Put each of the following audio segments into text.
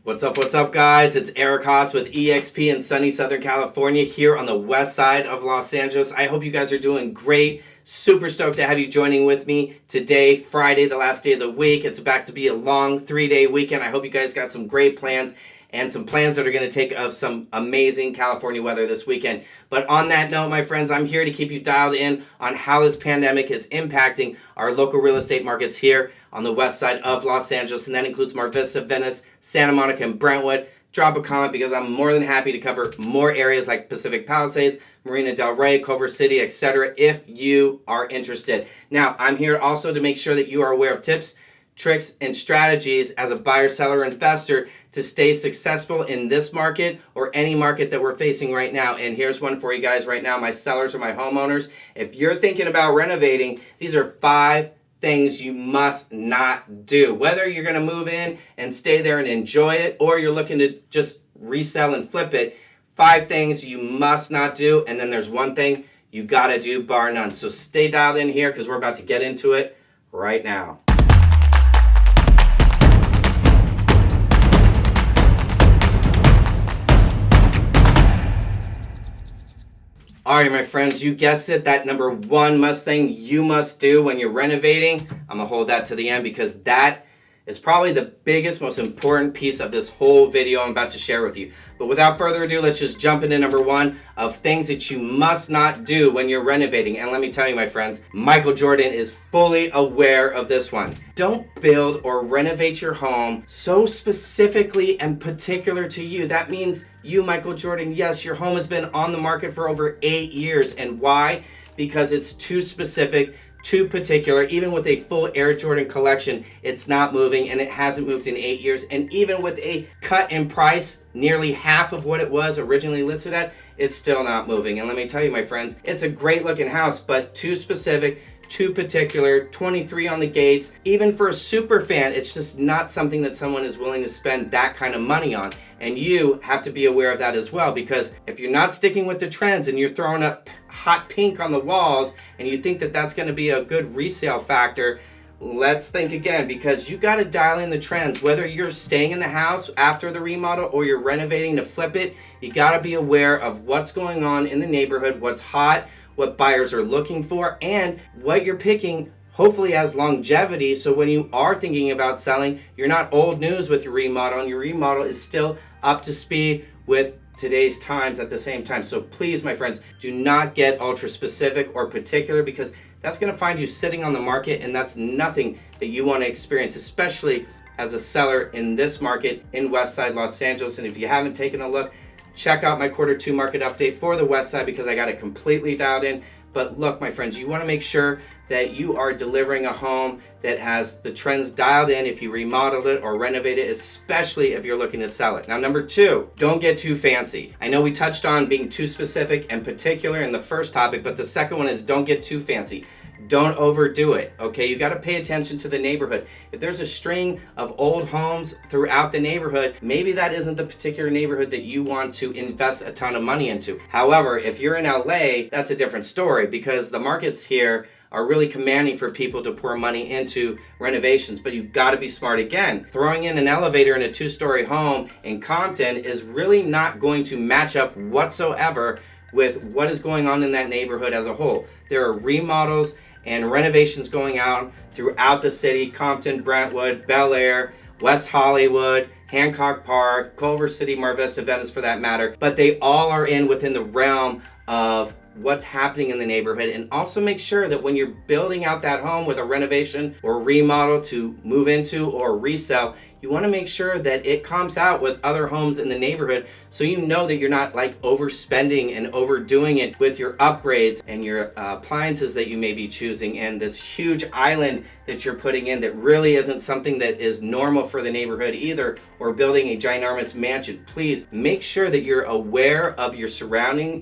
What's up, guys? It's Eric Haas with eXp in sunny Southern California here on the west side of Los Angeles. I hope you guys are doing great. Super stoked to have you joining with me today, Friday, the last day of the week. It's about to be a long 3-day weekend. I hope you guys got some great plans and some plans that are going to take of some amazing California weather this weekend. But on that note, my friends, I'm here to keep you dialed in on how this pandemic is impacting our local real estate markets here on the west side of Los Angeles, and that includes Mar Vista, Venice, Santa Monica, and Brentwood. Drop a comment because I'm more than happy to cover more areas like Pacific Palisades, Marina Del Rey, Culver City, etc. if you are interested. Now, I'm here also to make sure that you are aware of tips, tricks, and strategies as a buyer, seller, investor to stay successful in this market or any market that we're facing right now. And here's one for you guys right now, my sellers or my homeowners. If you're thinking about renovating, these are 5 things you must not do. Whether you're going to move in and stay there and enjoy it, or you're looking to just resell and flip it, 5 things you must not do. And then there's one thing you got to do, bar none. So stay dialed in here because we're about to get into it right now. All right, my friends, you guessed it, that number 1 must thing you must do when you're renovating. I'm going to hold that to the end because that is probably the biggest, most important piece of this whole video I'm about to share with you. But without further ado, let's just jump into number 1 of things that you must not do when you're renovating. And let me tell you, my friends, Michael Jordan is fully aware of this one. Don't build or renovate your home so specifically and particular to you. That means you, Michael Jordan, yes, your home has been on the market for over 8 years. And why? Because it's too specific, too particular. Even with a full Air Jordan collection, it's not moving, and it hasn't moved in 8 years. And even with a cut in price, nearly half of what it was originally listed at, it's still not moving. And let me tell you, my friends, it's a great looking house, but too specific, too particular, 23 on the gates. Even for a super fan, it's just not something that someone is willing to spend that kind of money on. And you have to be aware of that as well, because if you're not sticking with the trends and you're throwing up hot pink on the walls and you think that that's going to be a good resale factor, let's think again, because you got to dial in the trends. Whether you're staying in the house after the remodel or you're renovating to flip it, you got to be aware of what's going on in the neighborhood, what's hot, what buyers are looking for, and what you're picking hopefully has longevity, so when you are thinking about selling, you're not old news with your remodel, and your remodel is still up to speed with today's times at the same time. So please, my friends, do not get ultra specific or particular, because that's going to find you sitting on the market, and that's nothing that you want to experience, especially as a seller in this market in West Side Los Angeles. And if you haven't taken a look, check out my Q2 market update for the West Side, because I got it completely dialed in. But look, my friends, you want to make sure that you are delivering a home that has the trends dialed in if you remodeled it or renovate it, especially if you're looking to sell it. Now, number 2, don't get too fancy. I know we touched on being too specific and particular in the first topic, but the second one is don't get too fancy. Don't overdo it, okay? You got to pay attention to the neighborhood. If there's a string of old homes throughout the neighborhood, maybe that isn't the particular neighborhood that you want to invest a ton of money into. However, if you're in LA, that's a different story, because the markets here are really commanding for people to pour money into renovations. But you've got to be smart. Again, throwing in an elevator in a 2-story home in Compton is really not going to match up whatsoever with what is going on in that neighborhood as a whole. There are remodels and renovations going on throughout the city: Compton, Brentwood, Bel Air, West Hollywood, Hancock Park, Culver City, Mar Vista, Venice for that matter. But they all are within the realm of what's happening in the neighborhood. And also make sure that when you're building out that home with a renovation or remodel to move into or resell, you want to make sure that it comps out with other homes in the neighborhood, so you know that you're not like overspending and overdoing it with your upgrades and your appliances that you may be choosing, and this huge island that you're putting in that really isn't something that is normal for the neighborhood either, or building a ginormous mansion. Please make sure that you're aware of your surrounding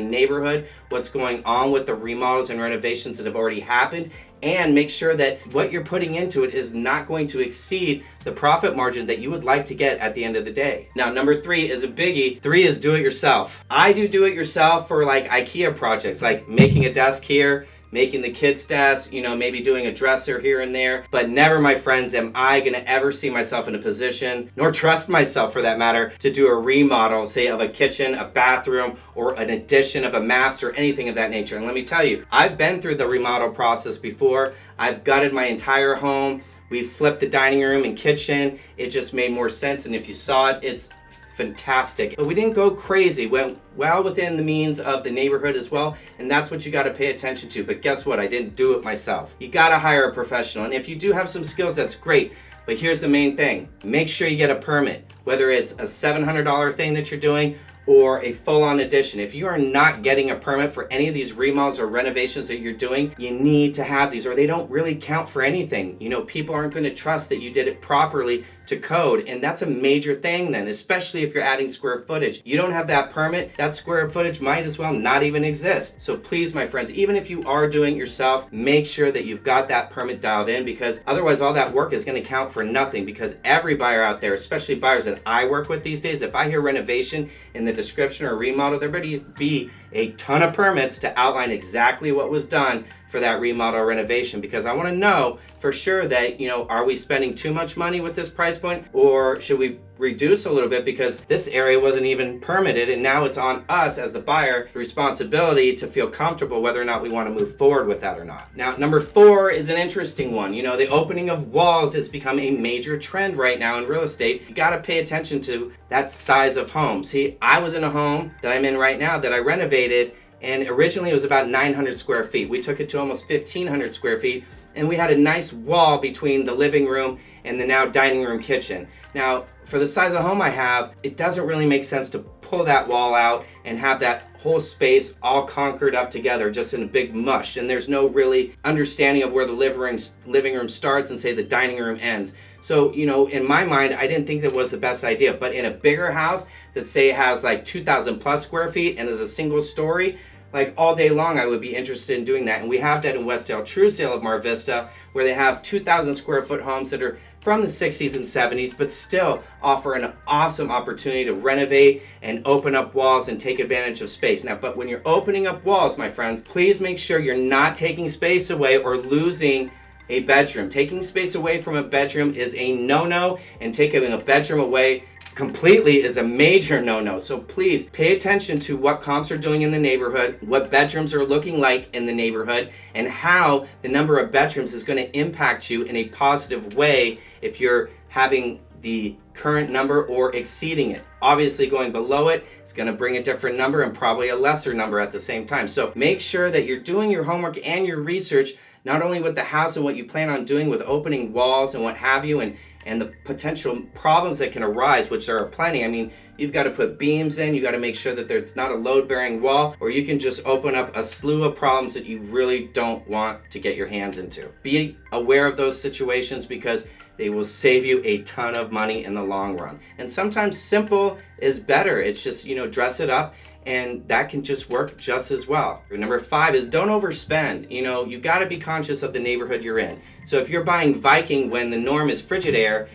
neighborhood, what's going on with the remodels and renovations that have already happened, and make sure that what you're putting into it is not going to exceed the profit margin that you would like to get at the end of the day. Now, number 3 is a biggie. 3 is do it yourself. I do it yourself for like IKEA projects, like making a desk here, making the kids' desk, maybe doing a dresser here and there. But never, my friends, am I going to ever see myself in a position, nor trust myself for that matter, to do a remodel, say, of a kitchen, a bathroom, or an addition of a master, anything of that nature. And let me tell you, I've been through the remodel process before. I've gutted my entire home. We flipped the dining room and kitchen. It just made more sense. And if you saw it, it's fantastic. But we didn't go crazy. Went well within the means of the neighborhood as well. And that's what you got to pay attention to. But guess what? I didn't do it myself. You got to hire a professional. And if you do have some skills, that's great. But here's the main thing. Make sure you get a permit, whether it's a $700 thing that you're doing or a full-on addition. If you are not getting a permit for any of these remodels or renovations that you're doing, you need to have these, or they don't really count for anything. People aren't going to trust that you did it properly to code, and that's a major thing then, especially if you're adding square footage. You don't have that permit, that square footage might as well not even exist. So please, my friends, even if you are doing it yourself, make sure that you've got that permit dialed in, because otherwise all that work is going to count for nothing. Because every buyer out there, especially buyers that I work with these days, if I hear renovation in the description or remodel, there better be a ton of permits to outline exactly what was done for that remodel or renovation, because I want to know for sure that, are we spending too much money with this price point, or should we reduce a little bit because this area wasn't even permitted, and now it's on us as the buyer, the responsibility to feel comfortable whether or not we want to move forward with that or not. Now, number 4 is an interesting one. The opening of walls has become a major trend right now in real estate. You got to pay attention to that size of home. See, I was in a home that I'm in right now that I renovated, and originally it was about 900 square feet. We took it to almost 1,500 square feet, and we had a nice wall between the living room and the now dining room kitchen. Now, for the size of home I have, it doesn't really make sense to pull that wall out and have that whole space all conquered up together just in a big mush, and there's no really understanding of where the living room starts and, say, the dining room ends. So, in my mind, I didn't think that was the best idea. But in a bigger house that, say, has like 2,000 plus square feet and is a single story, like all day long, I would be interested in doing that. And we have that in Westdale Truesdale of Mar Vista, where they have 2,000 square foot homes that are from the 60s and 70s, but still offer an awesome opportunity to renovate and open up walls and take advantage of space. Now, but when you're opening up walls, my friends, please make sure you're not taking space away or losing a bedroom. Taking space away from a bedroom is a no-no, and taking a bedroom away completely is a major no-no. So please pay attention to what comps are doing in the neighborhood, what bedrooms are looking like in the neighborhood, and how the number of bedrooms is going to impact you in a positive way if you're having the current number or exceeding it. Obviously, going below it is going to bring a different number and probably a lesser number at the same time. So make sure that you're doing your homework and your research, not only with the house and what you plan on doing with opening walls and what have you, and the potential problems that can arise, which there are plenty. I mean, you've got to put beams in, you got to make sure that there's not a load-bearing wall, or you can just open up a slew of problems that you really don't want to get your hands into. Be aware of those situations, because they will save you a ton of money in the long run. And sometimes simple is better. It's just, dress it up, and that can just work just as well. Number 5 is don't overspend. You got to be conscious of the neighborhood you're in. So if you're buying Viking when the norm is Frigidaire,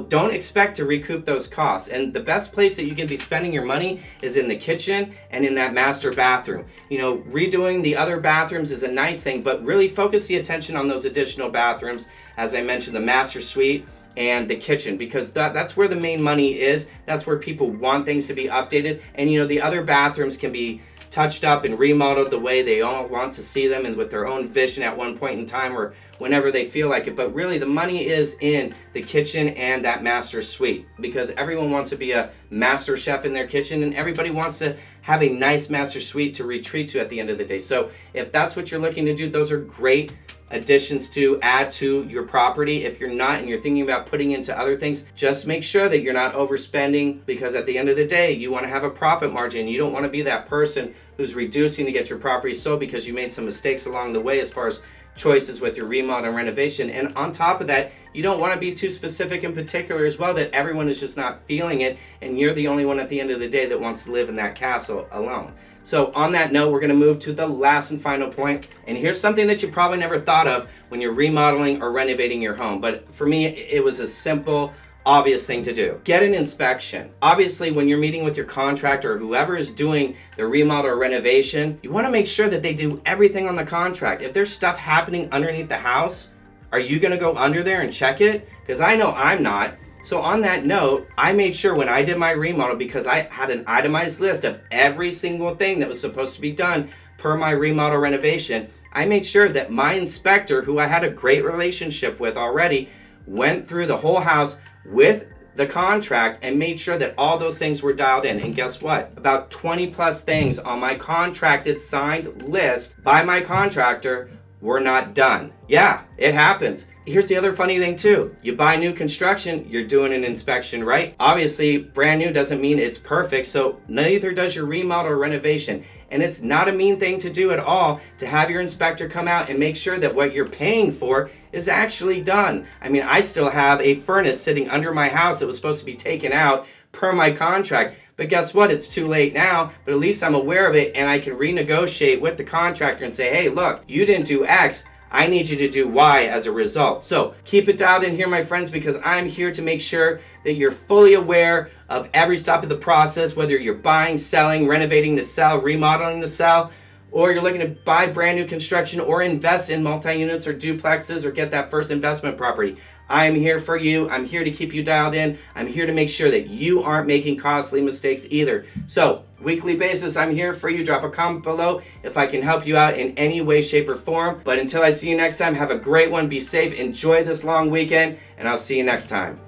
don't expect to recoup those costs. And the best place that you can be spending your money is in the kitchen and in that master bathroom. Redoing the other bathrooms is a nice thing, but really focus the attention on those additional bathrooms. As I mentioned, the master suite and the kitchen, because that's where the main money is. That's where people want things to be updated. And the other bathrooms can be touched up and remodeled the way they all want to see them, and with their own vision at one point in time or whenever they feel like it. But really the money is in the kitchen and that master suite, because everyone wants to be a master chef in their kitchen, and everybody wants to have a nice master suite to retreat to at the end of the day. So if that's what you're looking to do, those are great additions to add to your property. If you're not and you're thinking about putting into other things, just make sure that you're not overspending, because at the end of the day, you want to have a profit margin. You don't want to be that person who's reducing to get your property sold because you made some mistakes along the way as far as choices with your remodel and renovation. And on top of that, you don't want to be too specific and particular as well, that everyone is just not feeling it and you're the only one at the end of the day that wants to live in that castle alone. So on that note, we're going to move to the last and final point. And here's something that you probably never thought of when you're remodeling or renovating your home. But for me, it was a simple, obvious thing to do. Get an inspection. Obviously, when you're meeting with your contractor or whoever is doing the remodel or renovation, you want to make sure that they do everything on the contract. If there's stuff happening underneath the house, are you going to go under there and check it? Because I know I'm not. So on that note, I made sure when I did my remodel, because I had an itemized list of every single thing that was supposed to be done per my remodel renovation, I made sure that my inspector, who I had a great relationship with already, went through the whole house with the contract and made sure that all those things were dialed in. And guess what? About 20 plus things on my contracted signed list by my contractor were not done. Yeah, it happens. Here's the other funny thing too. You buy new construction, you're doing an inspection, right? Obviously, brand new doesn't mean it's perfect, so neither does your remodel or renovation. And it's not a mean thing to do at all to have your inspector come out and make sure that what you're paying for is actually done. I mean, I still have a furnace sitting under my house that was supposed to be taken out per my contract. But guess what? It's too late now, but at least I'm aware of it and I can renegotiate with the contractor and say, hey, look, you didn't do X. I need you to do Y as a result. So keep it dialed in here, my friends, because I'm here to make sure that you're fully aware of every step of the process, whether you're buying, selling, renovating to sell, remodeling to sell, or you're looking to buy brand new construction or invest in multi-units or duplexes or get that first investment property. I am here for you. I'm here to keep you dialed in. I'm here to make sure that you aren't making costly mistakes either. So, weekly basis, I'm here for you. Drop a comment below if I can help you out in any way, shape, or form. But until I see you next time, have a great one. Be safe. Enjoy this long weekend, and I'll see you next time.